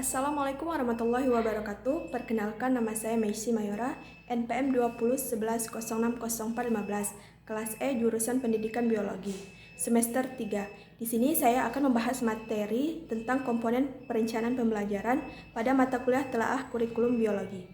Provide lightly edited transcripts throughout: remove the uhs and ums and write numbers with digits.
Assalamualaikum warahmatullahi wabarakatuh. Perkenalkan, nama saya Meisy Mayora, NPM 2011060415, kelas E, jurusan Pendidikan Biologi, semester 3. Di sini saya akan membahas materi tentang komponen perencanaan pembelajaran pada mata kuliah telaah kurikulum biologi.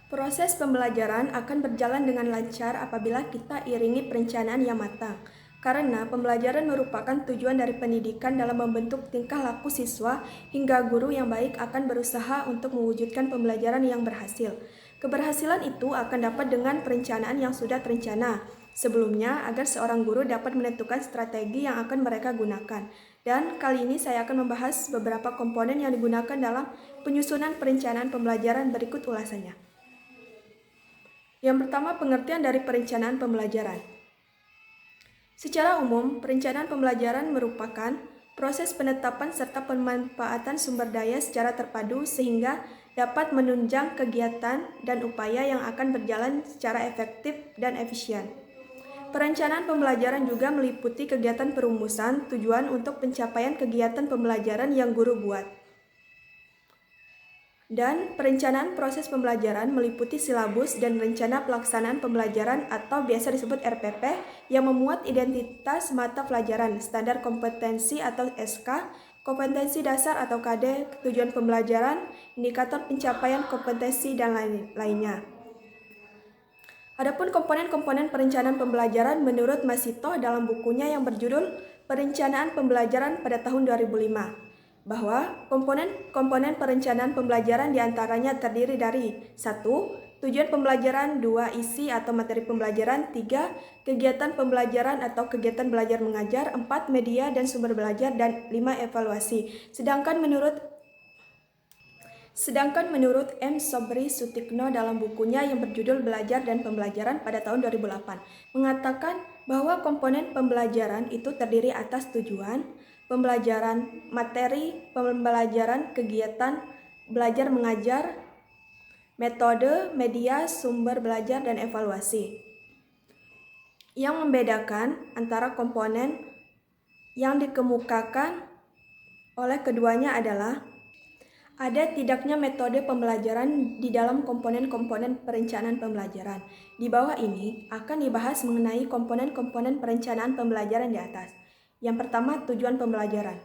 Proses pembelajaran akan berjalan dengan lancar apabila kita iringi perencanaan yang matang. Karena pembelajaran merupakan tujuan dari pendidikan dalam membentuk tingkah laku siswa hingga guru yang baik akan berusaha untuk mewujudkan pembelajaran yang berhasil. Keberhasilan itu akan dapat dengan perencanaan yang sudah terencana sebelumnya agar seorang guru dapat menentukan strategi yang akan mereka gunakan. Dan kali ini saya akan membahas beberapa komponen yang digunakan dalam penyusunan perencanaan pembelajaran. Berikut ulasannya. Yang pertama, pengertian dari perencanaan pembelajaran. Secara umum, perencanaan pembelajaran merupakan proses penetapan serta pemanfaatan sumber daya secara terpadu sehingga dapat menunjang kegiatan dan upaya yang akan berjalan secara efektif dan efisien. Perencanaan pembelajaran juga meliputi kegiatan perumusan tujuan untuk pencapaian kegiatan pembelajaran yang guru buat. Dan perencanaan proses pembelajaran meliputi silabus dan rencana pelaksanaan pembelajaran atau biasa disebut RPP yang memuat identitas mata pelajaran, standar kompetensi atau SK, kompetensi dasar atau KD, tujuan pembelajaran, indikator pencapaian kompetensi, dan lainnya. Adapun komponen-komponen perencanaan pembelajaran menurut Masito dalam bukunya yang berjudul Perencanaan Pembelajaran pada tahun 2005. Bahwa komponen perencanaan pembelajaran diantaranya terdiri dari 1. Tujuan pembelajaran, 2. Isi atau materi pembelajaran, 3. Kegiatan pembelajaran atau kegiatan belajar mengajar, 4. Media dan sumber belajar, dan 5. Evaluasi. Sedangkan menurut M. Sobri Sutikno dalam bukunya yang berjudul Belajar dan Pembelajaran pada tahun 2008 mengatakan bahwa komponen pembelajaran itu terdiri atas tujuan pembelajaran, materi pembelajaran, kegiatan belajar mengajar, metode, media, sumber belajar, dan evaluasi. Yang membedakan antara komponen yang dikemukakan oleh keduanya adalah ada tidaknya metode pembelajaran di dalam komponen-komponen perencanaan pembelajaran. Di bawah ini akan dibahas mengenai komponen-komponen perencanaan pembelajaran di atas. Yang pertama, tujuan pembelajaran.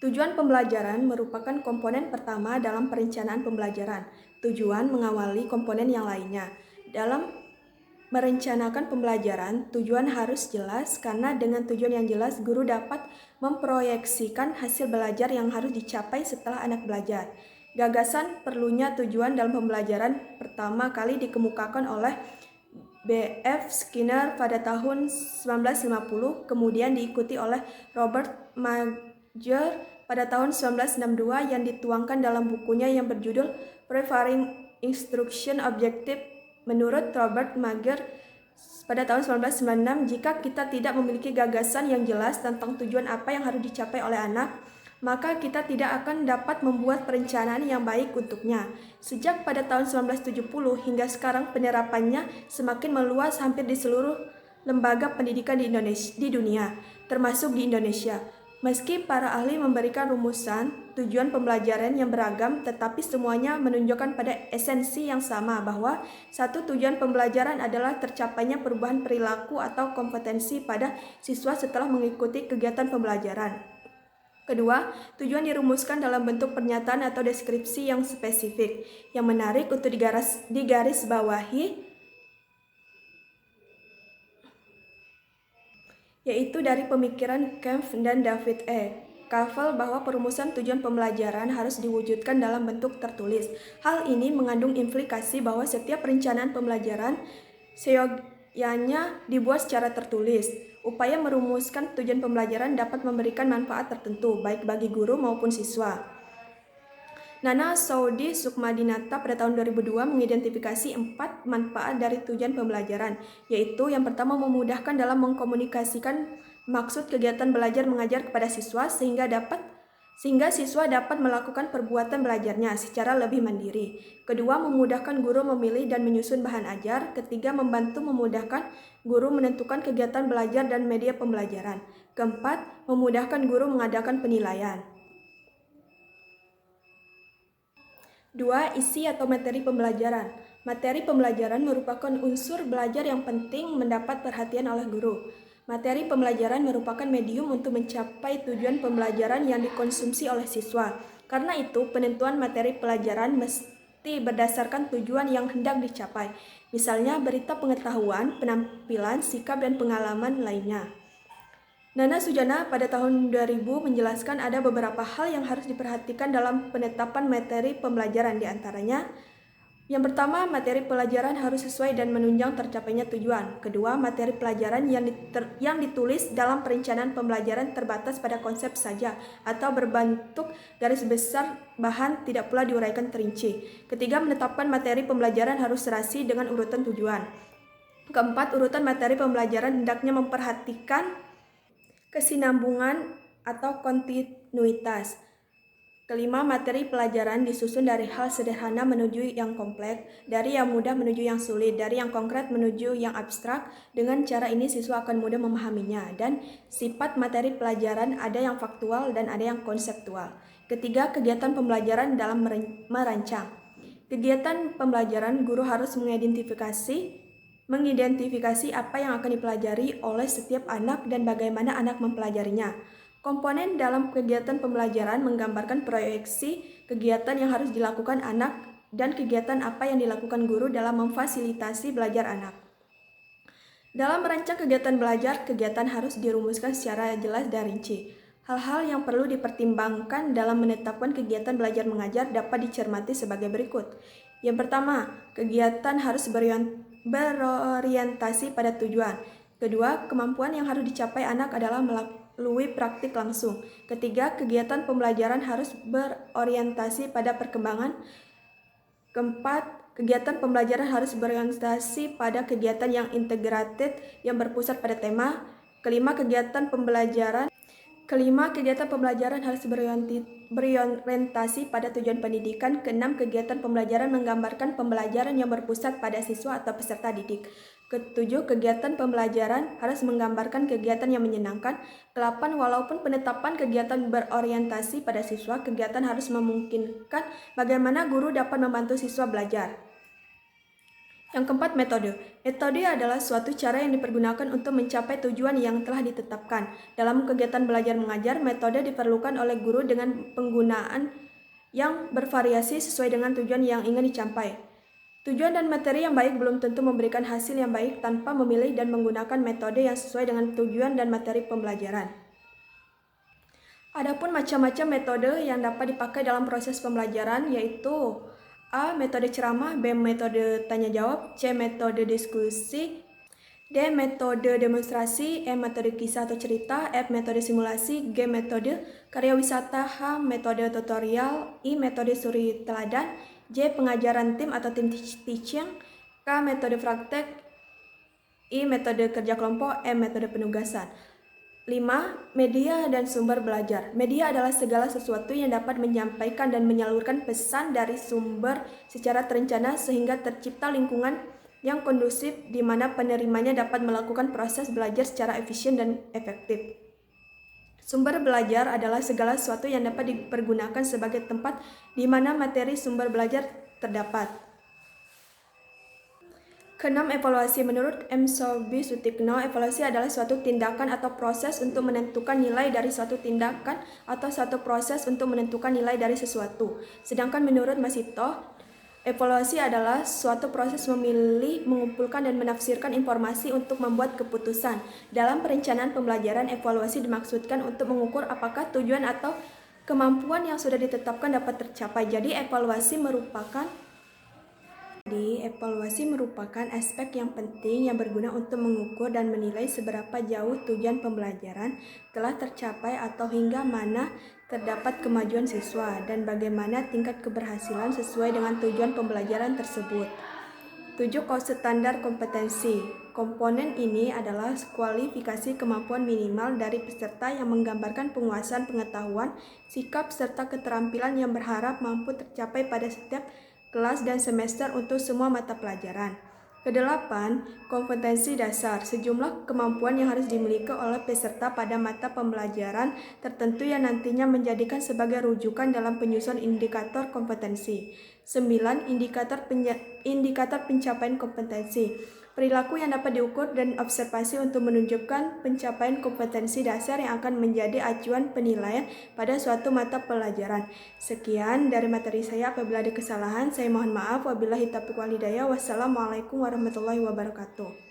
Tujuan pembelajaran merupakan komponen pertama dalam perencanaan pembelajaran. Tujuan mengawali komponen yang lainnya. Dalam merencanakan pembelajaran, tujuan harus jelas karena dengan tujuan yang jelas, guru dapat memproyeksikan hasil belajar yang harus dicapai setelah anak belajar. Gagasan perlunya tujuan dalam pembelajaran pertama kali dikemukakan oleh B.F. Skinner pada tahun 1950, kemudian diikuti oleh Robert Mager pada tahun 1962 yang dituangkan dalam bukunya yang berjudul Preparing Instruction Objective. Menurut Robert Mager pada tahun 1996, jika kita tidak memiliki gagasan yang jelas tentang tujuan apa yang harus dicapai oleh anak, maka kita tidak akan dapat membuat perencanaan yang baik untuknya. Sejak pada tahun 1970 hingga sekarang penerapannya semakin meluas hampir di seluruh lembaga pendidikan di dunia, termasuk di Indonesia. Meski para ahli memberikan rumusan tujuan pembelajaran yang beragam, tetapi semuanya menunjukkan pada esensi yang sama bahwa satu tujuan pembelajaran adalah tercapainya perubahan perilaku atau kompetensi pada siswa setelah mengikuti kegiatan pembelajaran. Kedua, tujuan dirumuskan dalam bentuk pernyataan atau deskripsi yang spesifik, yang menarik untuk digarisbawahi, yaitu dari pemikiran Kempf dan David E. Kavel bahwa perumusan tujuan pembelajaran harus diwujudkan dalam bentuk tertulis. Hal ini mengandung implikasi bahwa setiap perencanaan pembelajaran seyogyanya dibuat secara tertulis. Upaya merumuskan tujuan pembelajaran dapat memberikan manfaat tertentu, baik bagi guru maupun siswa. Nana Soudi Sukmadinata pada tahun 2002 mengidentifikasi 4 manfaat dari tujuan pembelajaran, yaitu yang pertama memudahkan dalam mengkomunikasikan maksud kegiatan belajar mengajar kepada siswa sehingga siswa dapat melakukan perbuatan belajarnya secara lebih mandiri. Kedua, memudahkan guru memilih dan menyusun bahan ajar. Ketiga, membantu memudahkan guru menentukan kegiatan belajar dan media pembelajaran. Keempat, memudahkan guru mengadakan penilaian. 2. Isi atau materi pembelajaran. Materi pembelajaran merupakan unsur belajar yang penting mendapat perhatian oleh guru. Materi pembelajaran merupakan medium untuk mencapai tujuan pembelajaran yang dikonsumsi oleh siswa. Karena itu, penentuan materi pelajaran mesti berdasarkan tujuan yang hendak dicapai. Misalnya, berita pengetahuan, penampilan, sikap, dan pengalaman lainnya. Nana Sujana pada tahun 2000 menjelaskan ada beberapa hal yang harus diperhatikan dalam penetapan materi pembelajaran. Di antaranya, yang pertama, materi pelajaran harus sesuai dan menunjang tercapainya tujuan. Kedua, materi pelajaran yang ditulis dalam perencanaan pembelajaran terbatas pada konsep saja atau berbentuk garis besar, bahan tidak pula diuraikan terinci. Ketiga, menetapkan materi pembelajaran harus serasi dengan urutan tujuan. Keempat, urutan materi pembelajaran hendaknya memperhatikan kesinambungan atau kontinuitas. Kelima, materi pelajaran disusun dari hal sederhana menuju yang kompleks, dari yang mudah menuju yang sulit, dari yang konkret menuju yang abstrak. Dengan cara ini siswa akan mudah memahaminya. Dan sifat materi pelajaran ada yang faktual dan ada yang konseptual. Ketiga, kegiatan pembelajaran dalam merancang. Kegiatan pembelajaran, guru harus mengidentifikasi apa yang akan dipelajari oleh setiap anak dan bagaimana anak mempelajarinya. Komponen dalam kegiatan pembelajaran menggambarkan proyeksi kegiatan yang harus dilakukan anak dan kegiatan apa yang dilakukan guru dalam memfasilitasi belajar anak. Dalam merancang kegiatan belajar, kegiatan harus dirumuskan secara jelas dan rinci. Hal-hal yang perlu dipertimbangkan dalam menetapkan kegiatan belajar mengajar dapat dicermati sebagai berikut. Yang pertama, kegiatan harus berorientasi pada tujuan. Kedua, kemampuan yang harus dicapai anak adalah melalui praktik langsung. Ketiga, kegiatan pembelajaran harus berorientasi pada perkembangan. Keempat, kegiatan pembelajaran harus berorientasi pada kegiatan yang integrated yang berpusat pada tema. Kelima, kegiatan pembelajaran harus berorientasi pada tujuan pendidikan. Keenam, kegiatan pembelajaran menggambarkan pembelajaran yang berpusat pada siswa atau peserta didik. Ketujuh, kegiatan pembelajaran harus menggambarkan kegiatan yang menyenangkan. Kedelapan, walaupun penetapan kegiatan berorientasi pada siswa, kegiatan harus memungkinkan bagaimana guru dapat membantu siswa belajar. Yang keempat, metode. Metode adalah suatu cara yang dipergunakan untuk mencapai tujuan yang telah ditetapkan. Dalam kegiatan belajar mengajar, metode diperlukan oleh guru dengan penggunaan yang bervariasi sesuai dengan tujuan yang ingin dicapai. Tujuan dan materi yang baik belum tentu memberikan hasil yang baik tanpa memilih dan menggunakan metode yang sesuai dengan tujuan dan materi pembelajaran. Adapun macam-macam metode yang dapat dipakai dalam proses pembelajaran yaitu A. Metode ceramah, B. Metode tanya-jawab, C. Metode diskusi, D. Metode demonstrasi, E. Metode kisah atau cerita, F. Metode simulasi, G. Metode karya wisata, H. Metode tutorial, I. Metode suri teladan, J. Pengajaran tim atau tim teaching, K. Metode praktek, I. Metode kerja kelompok, M. Metode penugasan. 5. Media dan sumber belajar. Media adalah segala sesuatu yang dapat menyampaikan dan menyalurkan pesan dari sumber secara terencana sehingga tercipta lingkungan yang kondusif di mana penerimanya dapat melakukan proses belajar secara efisien dan efektif. Sumber belajar adalah segala sesuatu yang dapat dipergunakan sebagai tempat di mana materi sumber belajar terdapat. Keenam, evaluasi. Menurut M. Sutikno, evaluasi adalah suatu tindakan atau proses untuk menentukan nilai dari suatu tindakan atau suatu proses untuk menentukan nilai dari sesuatu. Sedangkan menurut Masito, evaluasi adalah suatu proses memilih, mengumpulkan, dan menafsirkan informasi untuk membuat keputusan. Dalam perencanaan pembelajaran, evaluasi dimaksudkan untuk mengukur apakah tujuan atau kemampuan yang sudah ditetapkan dapat tercapai. Jadi, evaluasi merupakan aspek yang penting yang berguna untuk mengukur dan menilai seberapa jauh tujuan pembelajaran telah tercapai atau hingga mana terdapat kemajuan siswa dan bagaimana tingkat keberhasilan sesuai dengan tujuan pembelajaran tersebut. 7. Standar kompetensi. Komponen ini adalah kualifikasi kemampuan minimal dari peserta yang menggambarkan penguasaan pengetahuan, sikap, serta keterampilan yang berharap mampu tercapai pada setiap kelas dan semester untuk semua mata pelajaran. Kedelapan, kompetensi dasar, sejumlah kemampuan yang harus dimiliki oleh peserta pada mata pembelajaran tertentu yang nantinya menjadikan sebagai rujukan dalam penyusunan indikator kompetensi. 9. Indikator pencapaian kompetensi, perilaku yang dapat diukur dan observasi untuk menunjukkan pencapaian kompetensi dasar yang akan menjadi acuan penilaian pada suatu mata pelajaran. Sekian dari materi saya. Apabila ada kesalahan, saya mohon maaf. Wabillahi taufiq wal hidayah. Wassalamualaikum warahmatullahi wabarakatuh.